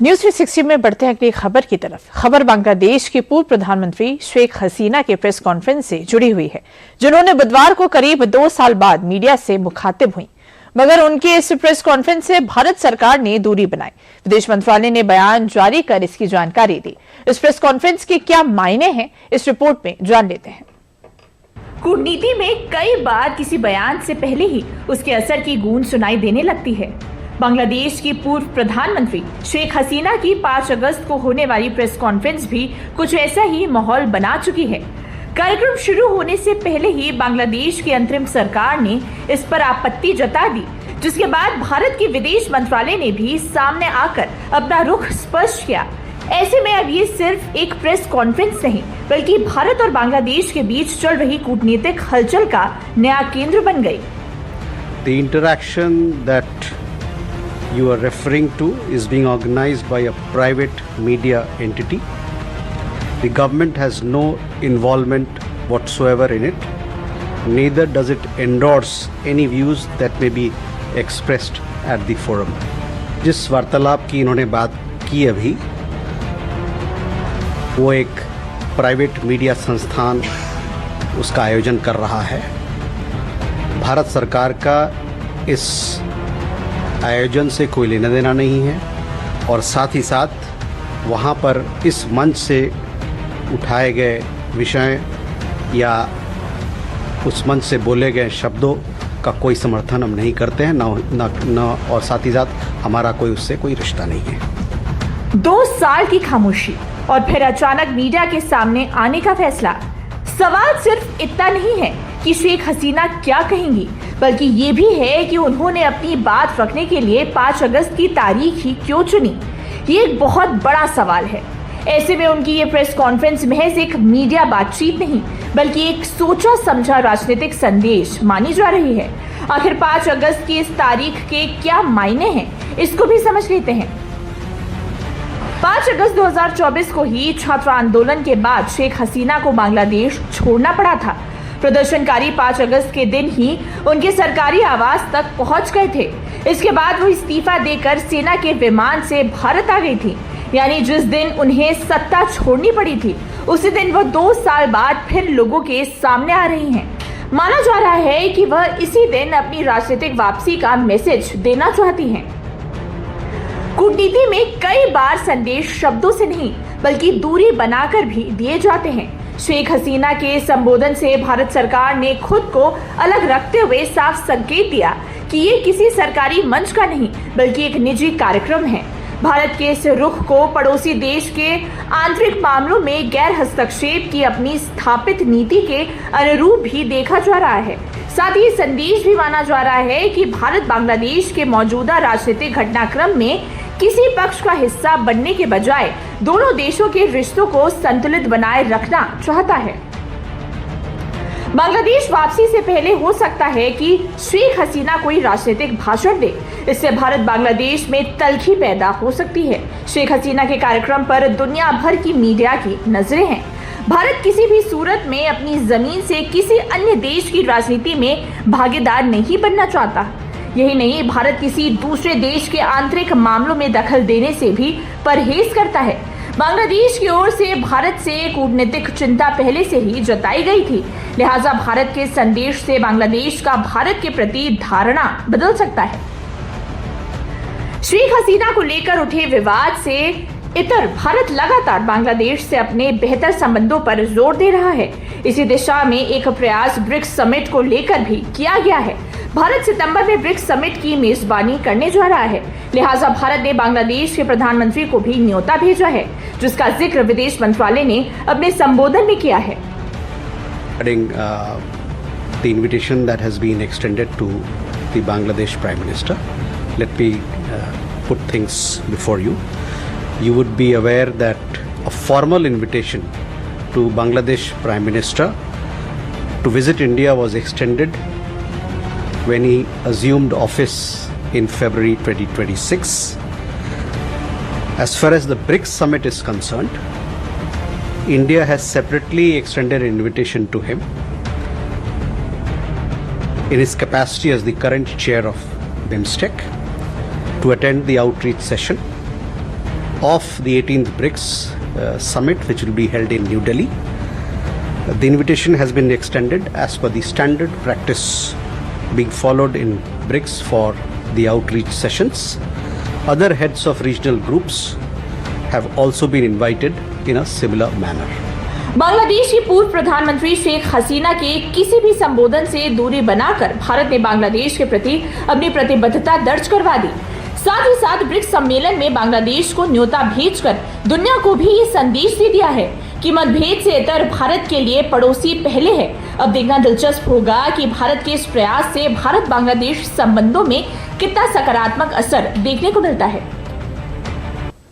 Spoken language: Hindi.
न्यूज 360 में बढ़ते हैं अगली खबर की तरफ। खबर बांग्लादेश की पूर्व प्रधानमंत्री शेख हसीना के प्रेस कॉन्फ्रेंस से जुड़ी हुई है, जिन्होंने बुधवार को करीब 2 साल बाद मीडिया से मुखातिब हुई। मगर उनकी इस प्रेस कॉन्फ्रेंस से भारत सरकार ने दूरी बनाई। विदेश मंत्रालय ने बयान जारी कर इसकी जानकारी दी। इस प्रेस कॉन्फ्रेंस के क्या मायने हैं, इस रिपोर्ट में जान लेते हैं। कूटनीति में कई बार किसी बयान से पहले ही उसके असर की गूंज सुनाई देने लगती है। बांग्लादेश की पूर्व प्रधानमंत्री शेख हसीना की 5 अगस्त को होने वाली प्रेस कॉन्फ्रेंस भी कुछ ऐसा ही माहौल बना चुकी है। कार्यक्रम शुरू होने से पहले ही बांग्लादेश की अंतरिम सरकार ने इस पर आपत्ति जता दी, जिसके बाद भारत के विदेश मंत्रालय ने भी सामने आकर अपना रुख स्पष्ट किया। ऐसे में अब ये सिर्फ एक प्रेस कॉन्फ्रेंस नहीं, बल्कि भारत और बांग्लादेश के बीच चल रही कूटनीतिक हलचल का नया केंद्र बन गई। The interaction that you are referring to is being organized by a private media entity. The government has no involvement whatsoever in it. Neither does it endorse any views that may be expressed at the forum. जिस वार्तालाप की इन्होंने बात की अभी, वो एक प्राइवेट मीडिया संस्थान उसका आयोजन कर रहा है। भारत सरकार का इस आयोजन से कोई लेना देना नहीं है और साथ ही साथ वहाँ पर इस मंच से उठाए गए विषय या उस मंच से बोले गए शब्दों का कोई समर्थन हम नहीं करते हैं, न और साथ ही साथ हमारा कोई उससे कोई रिश्ता नहीं है। 2 साल की खामोशी और फिर अचानक मीडिया के सामने आने का फैसला। सवाल सिर्फ इतना नहीं है कि शेख हसीना क्या कहेंगी, बल्कि ये भी है कि उन्होंने अपनी बात रखने के लिए 5 अगस्त की तारीख ही क्यों चुनी। ये एक बहुत बड़ा सवाल है। ऐसे में उनकी ये प्रेस कॉन्फ्रेंस महज एक मीडिया बातचीत नहीं, बल्कि एक सोचा समझा राजनीतिक संदेश मानी जा रही है। आखिर 5 अगस्त की इस तारीख के क्या मायने हैं, इसको भी समझ लेते हैं। 5 अगस्त 2024 को ही छात्र आंदोलन के बाद शेख हसीना को बांग्लादेश छोड़ना पड़ा था। प्रदर्शनकारी 5 अगस्त के दिन ही उनके सरकारी आवास तक पहुंच गए थे। इसके बाद वो इस्तीफा देकर सेना के विमान से भारत आ गई थी। यानी जिस दिन उन्हें सत्ता छोड़नी पड़ी थी, उसी दिन वो 2 साल बाद फिर लोगों के सामने आ रही हैं। माना जा रहा है कि वह इसी दिन अपनी राजनीतिक वापसी का मैसेज देना चाहती हैं। कूटनीति में कई बार संदेश शब्दों से नहीं, बल्कि दूरी बनाकर भी दिए जाते हैं। शेख हसीना के संबोधन से भारत सरकार ने खुद को अलग रखते हुए साफ संकेत दिया कि ये किसी सरकारी मंच का नहीं, बल्कि एक निजी कार्यक्रम है। भारत के इस रुख को पड़ोसी देश के आंतरिक मामलों में गैर हस्तक्षेप की अपनी स्थापित नीति के अनुरूप भी देखा जा रहा है। साथ ही संदेश भी माना जा रहा है कि भारत बांग्लादेश के मौजूदा राजनीतिक घटनाक्रम में किसी पक्ष का हिस्सा बनने के बजाय दोनों देशों के रिश्तों को संतुलित बनाए रखना चाहता है। बांग्लादेश वापसी से पहले हो सकता है कि शेख हसीना कोई राजनीतिक भाषण दे। इससे भारत बांग्लादेश में तल्खी पैदा हो सकती है। शेख हसीना के कार्यक्रम पर दुनिया भर की मीडिया की नजरें हैं। भारत किसी भी सूरत में अपनी जमीन से किसी अन्य देश की राजनीति में भागीदार नहीं बनना चाहता। यही नहीं, भारत किसी दूसरे देश के आंतरिक मामलों में दखल देने से भी परहेज करता है। बांग्लादेश की ओर से भारत से कूटनीतिक चिंता पहले से ही जताई गई थी, लिहाजा भारत के संदेश से बांग्लादेश का भारत के प्रति धारणा बदल सकता है। शेख हसीना को लेकर उठे विवाद से इतर भारत लगातार बांग्लादेश से अपने बेहतर संबंधों पर जोर दे रहा है। इसी दिशा में एक प्रयास ब्रिक्स समिट को लेकर भी किया गया है। भारत सितंबर में ब्रिक्स समिट की मेजबानी करने जा रहा है, लिहाजा भारत ने बांग्लादेश के प्रधानमंत्री को भी न्योता भेजा है, जिसका जिक्र विदेश मंत्रालय ने अपने संबोधन में किया है। The invitation that has been extended to the Bangladesh Prime Minister, let me put things before you. You would be aware that a formal invitation to Bangladesh Prime Minister to visit India was extended when he assumed office in February 2026. As far as the BRICS summit is concerned, India has separately extended an invitation to him in his capacity as the current chair of BIMSTEC to attend the outreach session of the 18th BRICS summit, which will be held in New Delhi. The invitation has been extended as per the standard practice being followed in BRICS for the outreach sessions. Other heads of regional groups have also been invited in a similar manner. Bangladesh की पूर्व प्रधानमंत्री शेख हसीना के किसी भी संबोधन से दूरी बनाकर भारत ने बांग्लादेश के प्रति अपनी प्रतिबद्धता दर्ज करवा दी। साथ ही साथ ब्रिक्स सम्मेलन में बांग्लादेश को न्योता भेजकर दुनिया को भी ये संदेश दे दिया है कि मतभेद से इतर भारत के लिए पड़ोसी पहले है। अब देखना दिलचस्प होगा कि भारत के इस प्रयास से भारत बांग्लादेश संबंधों में कितना सकारात्मक असर देखने को मिलता है।